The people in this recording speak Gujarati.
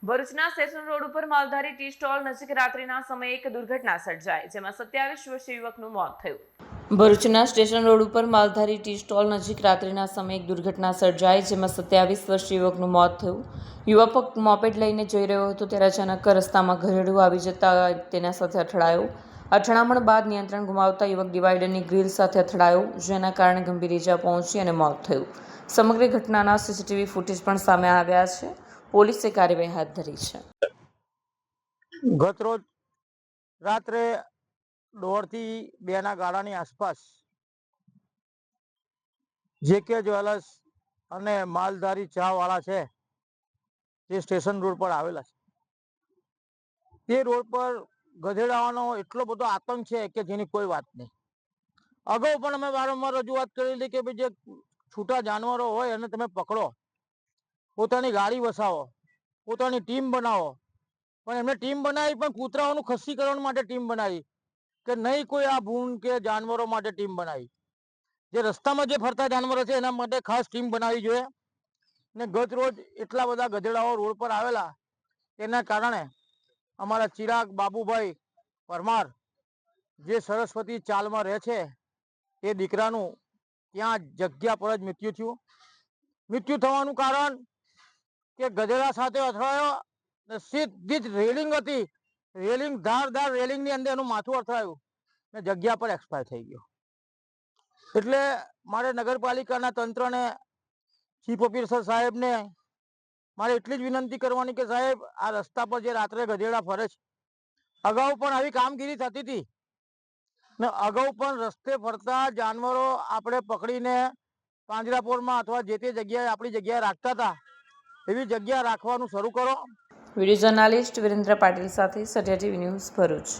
ભરૂચના સ્ટેશન રોડ ઉપર માલધારી ટી સ્ટોલ નજીક રાત્રિના સમયે એક દુર્ઘટના સર્જાઈ, જેમાં 27 વર્ષીય યુવકનું મોત થયું। ભરૂચના સ્ટેશન રોડ ઉપર માલધારી ટી સ્ટોલ નજીક રાત્રિના સમયે એક દુર્ઘટના સર્જાઈ, જેમાં 27 વર્ષીય યુવકનું મોત થયું। યુવક મોપેડ લઈને જઈ રહ્યો હતો ત્યારે અચાનક રસ્તામાં ઘરેડું આવી જતા તેના સાથે અથડાયો। અથડામણ બાદ નિયંત્રણ ગુમાવતા યુવક ડિવાઈડરની ગ્રીલ સાથે અથડાયો, જેના કારણે ગંભીર ઈજા પહોંચી અને મોત થયું। સમગ્ર ઘટનાના સીસીટીવી ફૂટેજ પણ સામે આવ્યા છે। પોલીસે કાર્યવાહી હાથ ધરી છે। ગત રોજ રાત્રે 1:30 થી 2 ના ગાળાની આસપાસ જેકે જ્વેલર્સ અને માલધારી ચા વાળા છે તે સ્ટેશન રોડ પર આવેલા છે। તે રોડ પર ગધેડાઓનો એટલો બધો આતંક છે કે જેની કોઈ વાત નહીં। અગાઉ પણ અમે વારંવાર રજૂઆત કરેલી કે ભાઈ જે છૂટા જાનવરો હોય અને તમે પકડો, પોતાની ગાડી વસાવો, પોતાની ટીમ બનાવો, પણ એમને ટીમ બનાવી પણ કૂતરાઓનું ખસીકરણ માટે ટીમ બનાવી કે નહીં કોઈ આ ભૂંડ કે જાનવરો માટે ટીમ બનાવી। જે રસ્તામાં જે ફરતા જાનવરો છે એના માટે ખાસ ટીમ બનાવવી જોઈએ। ને ગત રોજ એટલા બધા ગધેડાઓ રોડ પર આવેલા, તેના કારણે અમારા ચિરાગ બાબુભાઈ પરમાર જે સરસ્વતી ચાલમાં રહે છે એ દીકરાનું ત્યાં જગ્યા પર જ મૃત્યુ થયું। મૃત્યુ થવાનું કારણ કે ગધેડા સાથે અથડાયો ને સીધી જ રેલિંગ હતી, રેલિંગ ધારદાર રેલિંગની અંદર એનું માથું અથડાયું ને જગ્યા પર એક્સપાયર થઈ ગયો। એટલે મારે નગરપાલિકાના તંત્રને, ચીફ ઓફિસર સાહેબને મારે એટલી જ વિનંતી કરવાની કે સાહેબ, આ રસ્તા પર જે રાત્રે ગધેડા ફરે છે, અગાઉ પણ આવી કામગીરી થતી હતી ને અગાઉ પણ રસ્તે ફરતા જાનવરો આપણે પકડીને પાંજરાપોળમાં અથવા જે તે જગ્યાએ આપણી જગ્યાએ રાખતા હતા, એવી જગ્યા રાખવાનું શરૂ કરો। વિડીયો જર્નાલિસ્ટ વિરેન્દ્ર પાટીલ સાથે સત્યા ટીવી ન્યૂઝ, ભરૂચ।